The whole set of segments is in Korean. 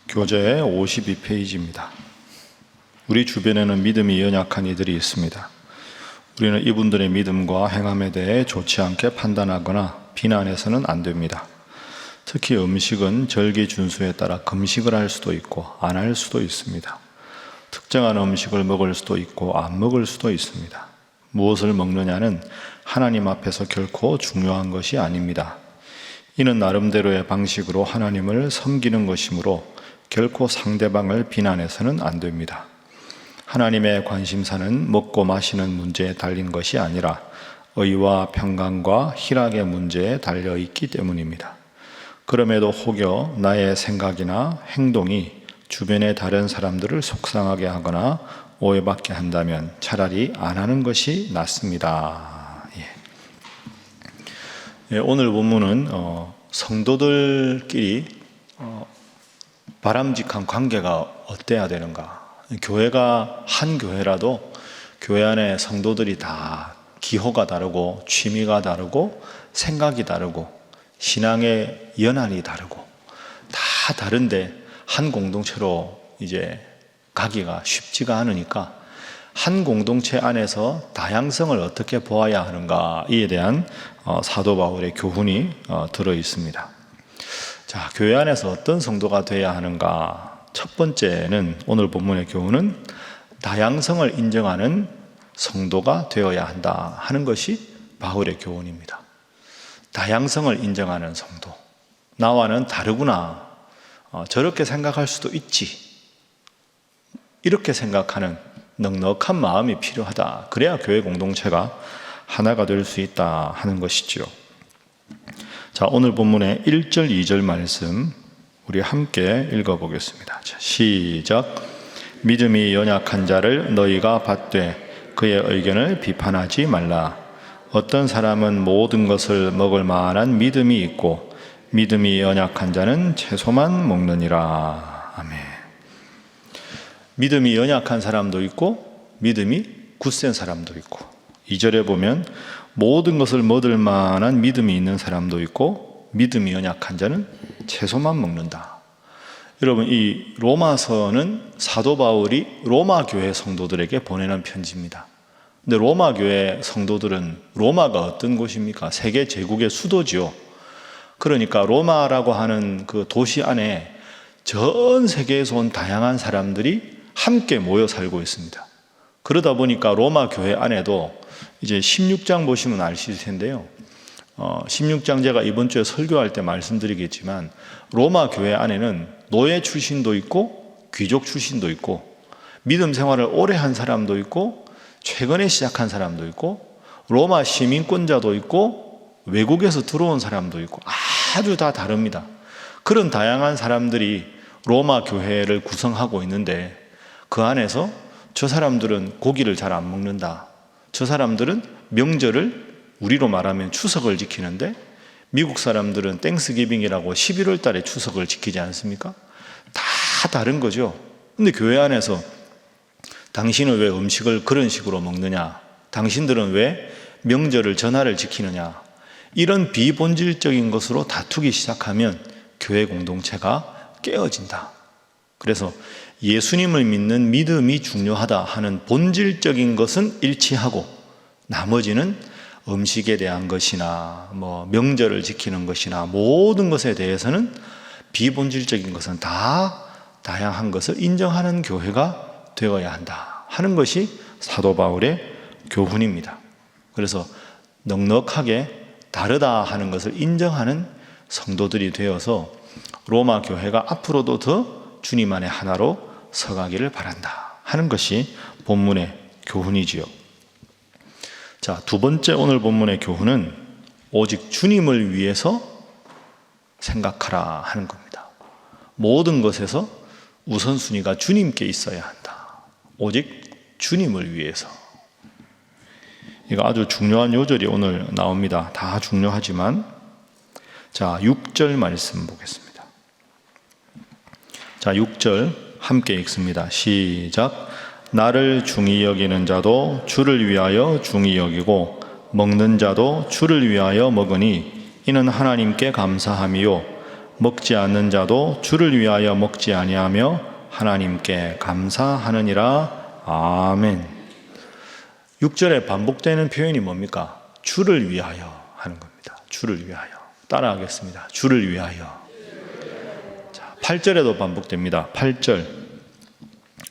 교재 52페이지입니다. 우리 주변에는 믿음이 연약한 이들이 있습니다. 우리는 이분들의 믿음과 행함에 대해 좋지 않게 판단하거나 비난해서는 안 됩니다. 특히 음식은 절기 준수에 따라 금식을 할 수도 있고 안 할 수도 있습니다. 특정한 음식을 먹을 수도 있고 안 먹을 수도 있습니다. 무엇을 먹느냐는 하나님 앞에서 결코 중요한 것이 아닙니다. 이는 나름대로의 방식으로 하나님을 섬기는 것이므로 결코 상대방을 비난해서는 안 됩니다. 하나님의 관심사는 먹고 마시는 문제에 달린 것이 아니라 의와 평강과 희락의 문제에 달려 있기 때문입니다. 그럼에도 혹여 나의 생각이나 행동이 주변의 다른 사람들을 속상하게 하거나 오해받게 한다면 차라리 안 하는 것이 낫습니다. 오늘 본문은 성도들끼리 바람직한 관계가 어때야 되는가? 교회가 한 교회라도 교회 안에 성도들이 다 기호가 다르고 취미가 다르고 생각이 다르고 신앙의 연한이 다르고 다 다른데 한 공동체로 이제 가기가 쉽지가 않으니까 한 공동체 안에서 다양성을 어떻게 보아야 하는가에 대한 사도 바울의 교훈이 들어 있습니다. 자, 교회 안에서 어떤 성도가 되어야 하는가? 첫 번째는 오늘 본문의 교훈은 다양성을 인정하는 성도가 되어야 한다 하는 것이 바울의 교훈입니다. 다양성을 인정하는 성도. 나와는 다르구나. 저렇게 생각할 수도 있지. 이렇게 생각하는 넉넉한 마음이 필요하다. 그래야 교회 공동체가 하나가 될 수 있다 하는 것이죠. 자, 오늘 본문의 1절, 2절 말씀 우리 함께 읽어보겠습니다. 자, 시작. 믿음이 연약한 자를 너희가 받되 그의 의견을 비판하지 말라. 어떤 사람은 모든 것을 먹을 만한 믿음이 있고 믿음이 연약한 자는 채소만 먹느니라. 아멘. 믿음이 연약한 사람도 있고 믿음이 굳센 사람도 있고 2절에 보면 모든 것을 먹을 만한 믿음이 있는 사람도 있고 믿음이 연약한 자는 채소만 먹는다. 여러분, 이 로마서는 사도 바울이 로마 교회 성도들에게 보내는 편지입니다. 근데 로마 교회 성도들은 로마가 어떤 곳입니까? 세계 제국의 수도지요. 그러니까 로마라고 하는 그 도시 안에 전 세계에서 온 다양한 사람들이 함께 모여 살고 있습니다. 그러다 보니까 로마 교회 안에도 이제 16장 보시면 아실 텐데요. 16장 제가 이번 주에 설교할 때 말씀드리겠지만 로마 교회 안에는 노예 출신도 있고 귀족 출신도 있고 믿음 생활을 오래 한 사람도 있고 최근에 시작한 사람도 있고 로마 시민권자도 있고 외국에서 들어온 사람도 있고 아주 다 다릅니다. 그런 다양한 사람들이 로마 교회를 구성하고 있는데 그 안에서 저 사람들은 고기를 잘 안 먹는다. 저 사람들은 명절을 우리로 말하면 추석을 지키는데 미국 사람들은 땡스기빙이라고 11월 달에 추석을 지키지 않습니까? 다 다른 거죠. 근데 교회 안에서 당신은 왜 음식을 그런 식으로 먹느냐? 당신들은 왜 명절을 전날을 지키느냐? 이런 비본질적인 것으로 다투기 시작하면 교회 공동체가 깨어진다. 그래서 예수님을 믿는 믿음이 중요하다 하는 본질적인 것은 일치하고 나머지는 음식에 대한 것이나 명절을 지키는 것이나 모든 것에 대해서는 비본질적인 것은 다 다양한 것을 인정하는 교회가 되어야 한다 하는 것이 사도 바울의 교훈입니다. 그래서 넉넉하게 다르다 하는 것을 인정하는 성도들이 되어서 로마 교회가 앞으로도 더 주님 안에 하나로 서가기를 바란다 하는 것이 본문의 교훈이지요. 자, 두 번째 오늘 본문의 교훈은 오직 주님을 위해서 생각하라 하는 겁니다. 모든 것에서 우선순위가 주님께 있어야 한다. 오직 주님을 위해서. 이거 아주 중요한 요절이 오늘 나옵니다. 다 중요하지만 자, 6절 말씀 보겠습니다. 자, 6절 함께 읽습니다. 시작. 나를 중히 여기는 자도 주를 위하여 중히 여기고 먹는 자도 주를 위하여 먹으니 이는 하나님께 감사함이요 먹지 않는 자도 주를 위하여 먹지 아니하며 하나님께 감사하느니라. 아멘. 6절에 반복되는 표현이 뭡니까? 주를 위하여 하는 겁니다. 주를 위하여. 따라하겠습니다. 주를 위하여. 자, 8절에도 반복됩니다. 8절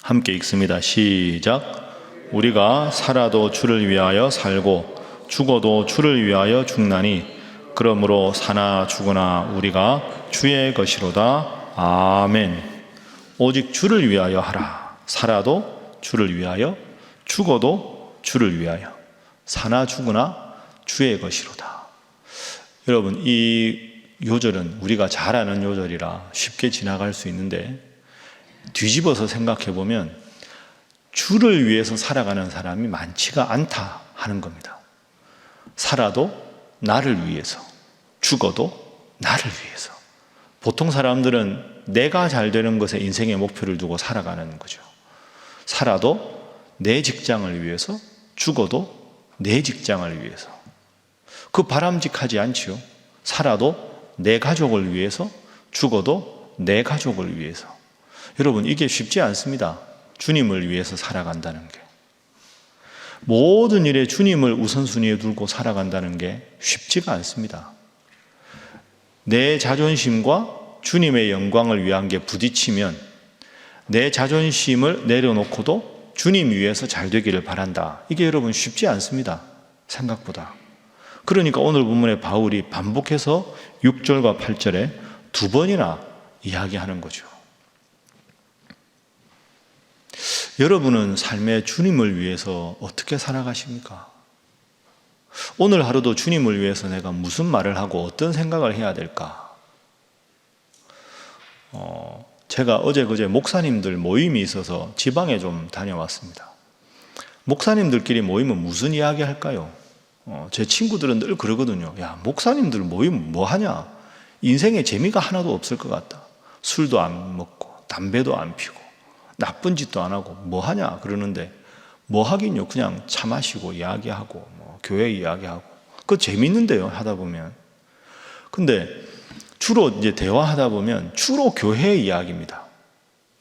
함께 읽습니다. 시작. 우리가 살아도 주를 위하여 살고 죽어도 주를 위하여 죽나니 그러므로 사나 죽으나 우리가 주의 것이로다. 아멘. 오직 주를 위하여 하라. 살아도 주를 위하여, 죽어도 주를 위하여, 사나 죽으나 주의 것이로다. 여러분, 이 요절은 우리가 잘 아는 요절이라 쉽게 지나갈 수 있는데 뒤집어서 생각해 보면 주를 위해서 살아가는 사람이 많지가 않다 하는 겁니다. 살아도 나를 위해서, 죽어도 나를 위해서. 보통 사람들은 내가 잘 되는 것에 인생의 목표를 두고 살아가는 거죠. 살아도 내 직장을 위해서, 죽어도 내 직장을 위해서. 그 바람직하지 않지요. 살아도 내 가족을 위해서, 죽어도 내 가족을 위해서. 여러분, 이게 쉽지 않습니다. 주님을 위해서 살아간다는 게. 모든 일에 주님을 우선순위에 두고 살아간다는 게 쉽지가 않습니다. 내 자존심과 주님의 영광을 위한 게 부딪히면 내 자존심을 내려놓고도 주님 위해서 잘 되기를 바란다. 이게 여러분 쉽지 않습니다. 생각보다. 그러니까 오늘 본문에 바울이 반복해서 6절과 8절에 두 번이나 이야기하는 거죠. 여러분은 삶의 주님을 위해서 어떻게 살아가십니까? 오늘 하루도 주님을 위해서 내가 무슨 말을 하고 어떤 생각을 해야 될까? 제가 어제 그제 목사님들 모임이 있어서 지방에 좀 다녀왔습니다. 목사님들끼리 모이면 무슨 이야기 할까요? 제 친구들은 늘 그러거든요. 야, 목사님들 모이면 뭐 하냐? 인생에 재미가 하나도 없을 것 같다. 술도 안 먹고 담배도 안 피고 나쁜 짓도 안 하고 뭐 하냐 그러는데 뭐 하긴요. 그냥 차 마시고 이야기하고 뭐 교회 이야기하고 그거 재밌는데요. 하다 보면. 근데 주로 이제 대화하다 보면 주로 교회 이야기입니다.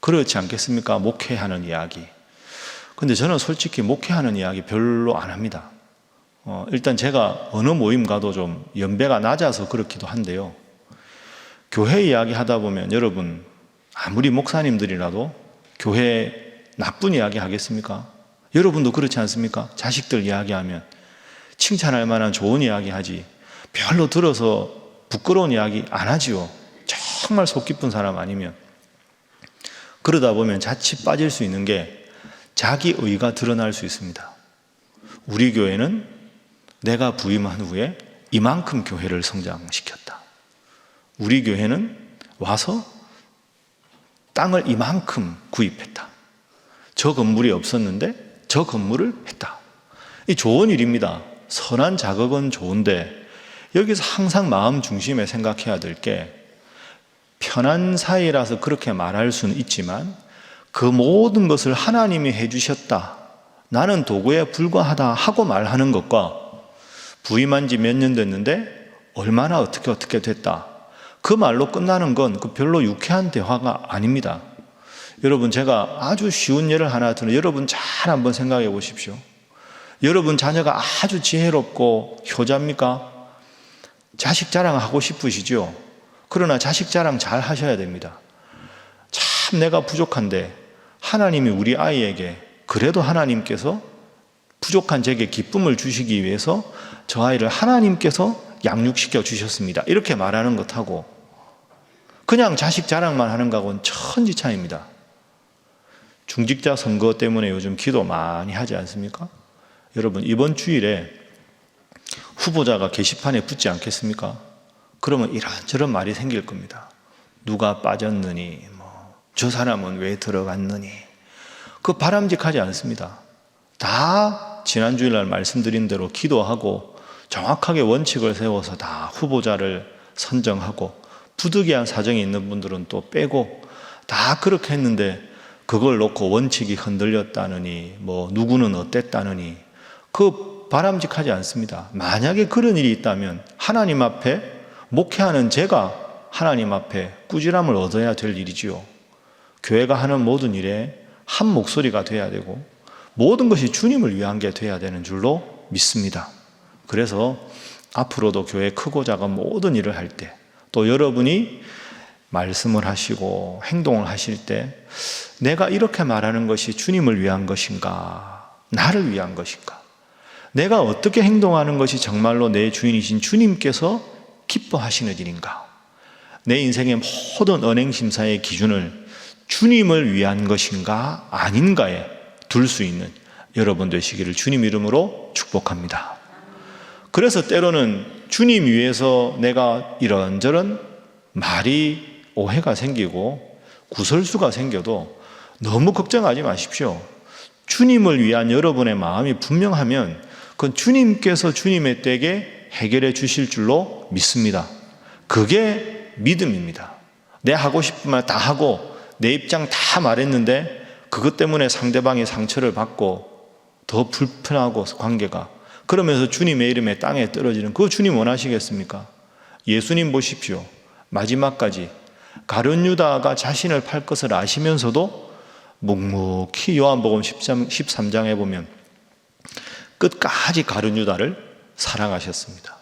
그렇지 않겠습니까? 목회하는 이야기. 근데 저는 솔직히 목회하는 이야기 별로 안 합니다. 일단 제가 어느 모임 가도 좀 연배가 낮아서 그렇기도 한데요. 교회 이야기 하다 보면 여러분 아무리 목사님들이라도 교회 나쁜 이야기 하겠습니까? 여러분도 그렇지 않습니까? 자식들 이야기하면 칭찬할 만한 좋은 이야기 하지 별로 들어서 부끄러운 이야기 안 하지요. 정말 속 깊은 사람 아니면. 그러다 보면 자칫 빠질 수 있는 게 자기 의가 드러날 수 있습니다. 우리 교회는 내가 부임한 후에 이만큼 교회를 성장시켰다. 우리 교회는 와서 땅을 이만큼 구입했다. 저 건물이 없었는데 저 건물을 했다. 이 좋은 일입니다. 선한 자극은 좋은데 여기서 항상 마음 중심에 생각해야 될 게 편한 사이라서 그렇게 말할 수는 있지만 그 모든 것을 하나님이 해주셨다. 나는 도구에 불과하다 하고 말하는 것과 부임한 지 몇 년 됐는데 얼마나 어떻게 됐다. 그 말로 끝나는 건 별로 유쾌한 대화가 아닙니다. 여러분, 제가 아주 쉬운 예를 하나 드는 여러분 잘 한번 생각해 보십시오. 여러분 자녀가 아주 지혜롭고 효자입니까? 자식 자랑하고 싶으시죠? 그러나 자식 자랑 잘 하셔야 됩니다. 참 내가 부족한데 하나님이 우리 아이에게 그래도 하나님께서 부족한 제게 기쁨을 주시기 위해서 저 아이를 하나님께서 양육시켜 주셨습니다. 이렇게 말하는 것하고 그냥 자식 자랑만 하는 거하고는 천지 차이입니다. 중직자 선거 때문에 요즘 기도 많이 하지 않습니까? 여러분 이번 주일에 후보자가 게시판에 붙지 않겠습니까? 그러면 이런저런 말이 생길 겁니다. 누가 빠졌느니 저 사람은 왜 들어갔느니 그 바람직하지 않습니다. 다 지난 주일날 말씀드린 대로 기도하고 정확하게 원칙을 세워서 다 후보자를 선정하고 부득이한 사정이 있는 분들은 또 빼고 다 그렇게 했는데 그걸 놓고 원칙이 흔들렸다느니 누구는 어땠다느니 그 바람직하지 않습니다. 만약에 그런 일이 있다면 하나님 앞에 목회하는 제가 하나님 앞에 꾸지람을 얻어야 될 일이지요. 교회가 하는 모든 일에 한 목소리가 돼야 되고 모든 것이 주님을 위한 게 돼야 되는 줄로 믿습니다. 그래서 앞으로도 교회 크고 작은 모든 일을 할 때, 또 여러분이 말씀을 하시고 행동을 하실 때 내가 이렇게 말하는 것이 주님을 위한 것인가, 나를 위한 것인가, 내가 어떻게 행동하는 것이 정말로 내 주인이신 주님께서 기뻐하시는 일인가, 내 인생의 모든 언행심사의 기준을 주님을 위한 것인가 아닌가에 둘 수 있는 여러분 되시기를 주님 이름으로 축복합니다. 그래서 때로는 주님 위해서 내가 이런저런 말이 오해가 생기고 구설수가 생겨도 너무 걱정하지 마십시오. 주님을 위한 여러분의 마음이 분명하면 그건 주님께서 주님의 때에 해결해 주실 줄로 믿습니다. 그게 믿음입니다. 내 하고 싶은 말 다 하고 내 입장 다 말했는데 그것 때문에 상대방이 상처를 받고 더 불편하고 관계가, 그러면서 주님의 이름에 땅에 떨어지는, 그거 주님 원하시겠습니까? 예수님 보십시오. 마지막까지 가룟 유다가 자신을 팔 것을 아시면서도 묵묵히 요한복음 13장에 보면 끝까지 가룟 유다를 사랑하셨습니다.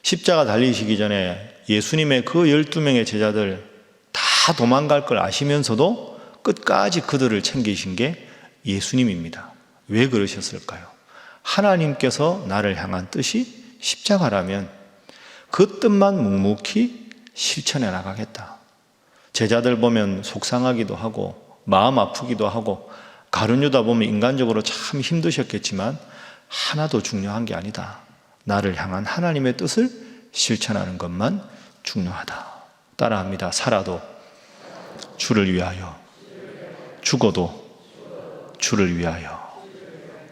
십자가 달리시기 전에 예수님의 그 12명의 제자들 다 도망갈 걸 아시면서도 끝까지 그들을 챙기신 게 예수님입니다. 왜 그러셨을까요? 하나님께서 나를 향한 뜻이 십자가라면 그 뜻만 묵묵히 실천해 나가겠다. 제자들 보면 속상하기도 하고 마음 아프기도 하고 가룟 유다 보면 인간적으로 참 힘드셨겠지만 하나도 중요한 게 아니다. 나를 향한 하나님의 뜻을 실천하는 것만 중요하다. 따라합니다. 살아도 주를 위하여, 죽어도 주를 위하여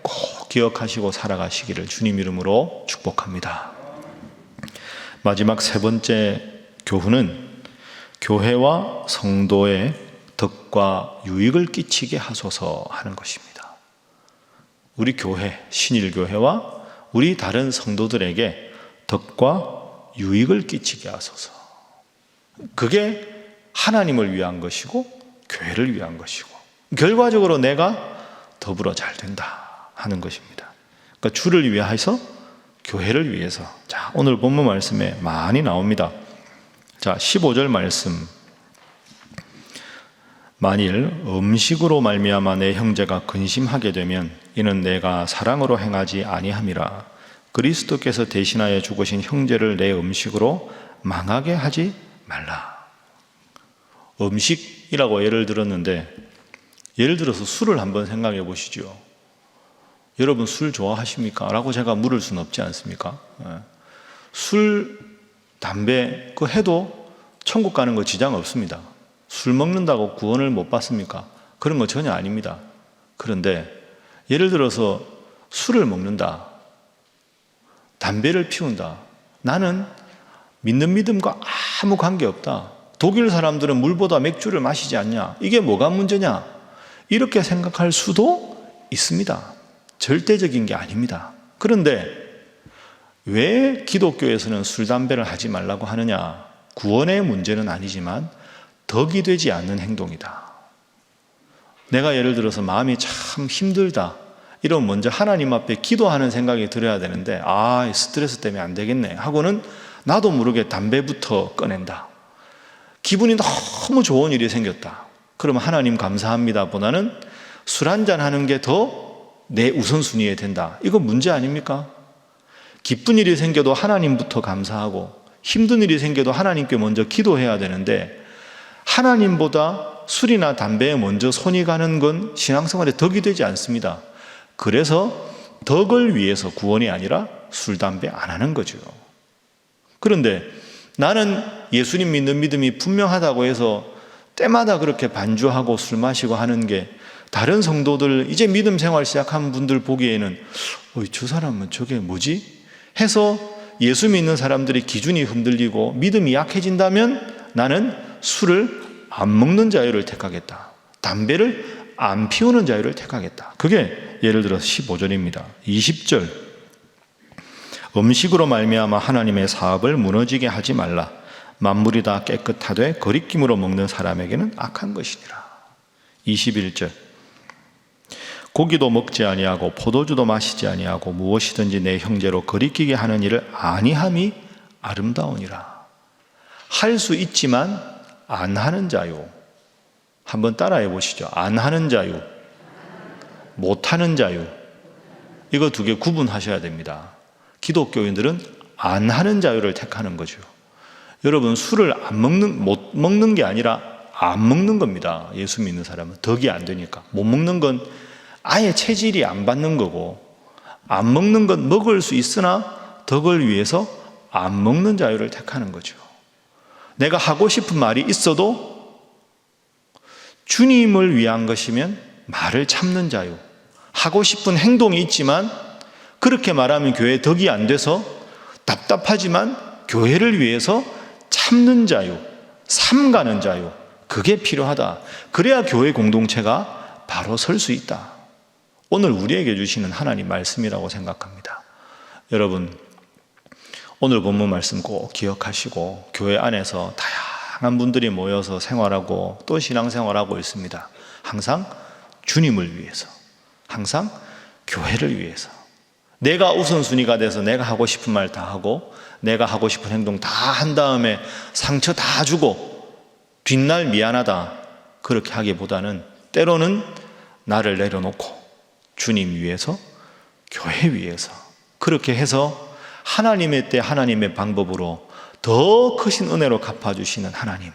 꼭 기억하시고 살아가시기를 주님 이름으로 축복합니다. 마지막 세 번째 교훈은 교회와 성도의 덕과 유익을 끼치게 하소서 하는 것입니다. 우리 교회, 신일교회와 우리 다른 성도들에게 덕과 유익을 끼치게 하소서. 그게 하나님을 위한 것이고 교회를 위한 것이고 결과적으로 내가 더불어 잘 된다 하는 것입니다. 그러니까 주를 위해서, 교회를 위해서. 자, 오늘 본문 말씀에 많이 나옵니다. 자, 15절 말씀. 만일 음식으로 말미암아 내 형제가 근심하게 되면 이는 내가 사랑으로 행하지 아니함이라. 그리스도께서 대신하여 죽으신 형제를 내 음식으로 망하게 하지 말라. 음식이라고 예를 들었는데, 예를 들어서 술을 한번 생각해 보시죠. 여러분 술 좋아하십니까? 라고 제가 물을 수는 없지 않습니까? 술, 담배 그거 해도 천국 가는 거 지장 없습니다. 술 먹는다고 구원을 못 받습니까? 그런 거 전혀 아닙니다. 그런데 예를 들어서 술을 먹는다, 담배를 피운다, 나는 믿는 믿음과 아무 관계없다, 독일 사람들은 물보다 맥주를 마시지 않냐, 이게 뭐가 문제냐, 이렇게 생각할 수도 있습니다. 절대적인 게 아닙니다. 그런데 왜 기독교에서는 술, 담배를 하지 말라고 하느냐? 구원의 문제는 아니지만 덕이 되지 않는 행동이다. 내가 예를 들어서 마음이 참 힘들다, 이러면 먼저 하나님 앞에 기도하는 생각이 들어야 되는데, 스트레스 때문에 안 되겠네 하고는 나도 모르게 담배부터 꺼낸다. 기분이 너무 좋은 일이 생겼다. 그러면 하나님 감사합니다 보다는 술 한잔 하는 게 더 내 우선순위에 된다. 이거 문제 아닙니까? 기쁜 일이 생겨도 하나님부터 감사하고 힘든 일이 생겨도 하나님께 먼저 기도해야 되는데, 하나님보다 술이나 담배에 먼저 손이 가는 건 신앙생활에 덕이 되지 않습니다. 그래서 덕을 위해서 구원이 아니라 술, 담배 안 하는 거죠. 그런데 나는 예수님 믿는 믿음이 분명하다고 해서 때마다 그렇게 반주하고 술 마시고 하는 게, 다른 성도들 이제 믿음 생활 시작한 분들 보기에는 저 사람은 저게 뭐지? 해서 예수 믿는 사람들의 기준이 흔들리고 믿음이 약해진다면 나는 술을 안 먹는 자유를 택하겠다, 담배를 안 피우는 자유를 택하겠다. 그게 예를 들어서 15절입니다. 20절. 음식으로 말미암아 하나님의 사업을 무너지게 하지 말라. 만물이 다 깨끗하되 거리낌으로 먹는 사람에게는 악한 것이니라. 21절 고기도 먹지 아니하고 포도주도 마시지 아니하고 무엇이든지 내 형제로 거리끼게 하는 일을 아니함이 아름다우니라. 할 수 있지만 안 하는 자유. 한번 따라해 보시죠. 안 하는 자유, 못 하는 자유. 이거 두 개 구분하셔야 됩니다. 기독교인들은 안 하는 자유를 택하는 거죠. 여러분, 술을 못 먹는 게 아니라 안 먹는 겁니다. 예수 믿는 사람은 덕이 안 되니까. 못 먹는 건 아예 체질이 안 받는 거고, 안 먹는 건 먹을 수 있으나 덕을 위해서 안 먹는 자유를 택하는 거죠. 내가 하고 싶은 말이 있어도 주님을 위한 것이면 말을 참는 자유. 하고 싶은 행동이 있지만 그렇게 말하면 교회에 덕이 안 돼서 답답하지만 교회를 위해서 참는 자유, 삼가는 자유, 그게 필요하다. 그래야 교회 공동체가 바로 설 수 있다. 오늘 우리에게 주시는 하나님 말씀이라고 생각합니다. 여러분, 오늘 본문 말씀 꼭 기억하시고 교회 안에서 다양한 분들이 모여서 생활하고 또 신앙생활하고 있습니다. 항상 주님을 위해서, 항상 교회를 위해서, 내가 우선순위가 돼서 내가 하고 싶은 말 다 하고 내가 하고 싶은 행동 다 한 다음에 상처 다 주고 뒷날 미안하다 그렇게 하기보다는 때로는 나를 내려놓고 주님 위해서, 교회 위해서 그렇게 해서 하나님의 때 하나님의 방법으로 더 크신 은혜로 갚아주시는 하나님,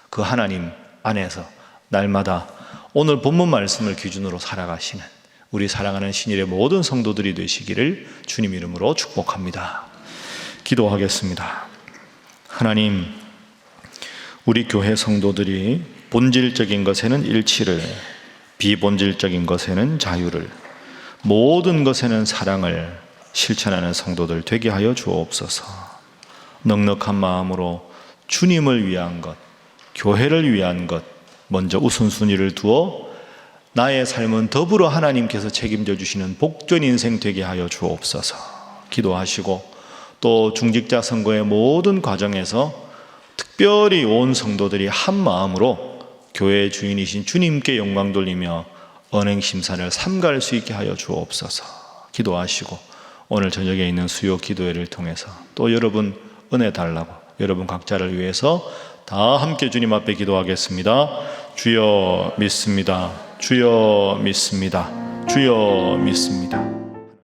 그 하나님 안에서 날마다 오늘 본문 말씀을 기준으로 살아가시는 우리 사랑하는 신일의 모든 성도들이 되시기를 주님 이름으로 축복합니다. 기도하겠습니다. 하나님, 우리 교회 성도들이 본질적인 것에는 일치를, 비본질적인 것에는 자유를, 모든 것에는 사랑을 실천하는 성도들 되게 하여 주옵소서. 넉넉한 마음으로 주님을 위한 것, 교회를 위한 것 먼저 우선순위를 두어 나의 삶은 더불어 하나님께서 책임져 주시는 복된 인생 되게 하여 주옵소서. 기도하시고 또 중직자 선거의 모든 과정에서 특별히 온 성도들이 한 마음으로 교회의 주인이신 주님께 영광 돌리며 언행심사를 삼갈 수 있게 하여 주옵소서. 기도하시고 오늘 저녁에 있는 수요 기도회를 통해서 또 여러분 은혜 달라고 여러분 각자를 위해서 다 함께 주님 앞에 기도하겠습니다. 주여 믿습니다. 주여 믿습니다. 주여 믿습니다.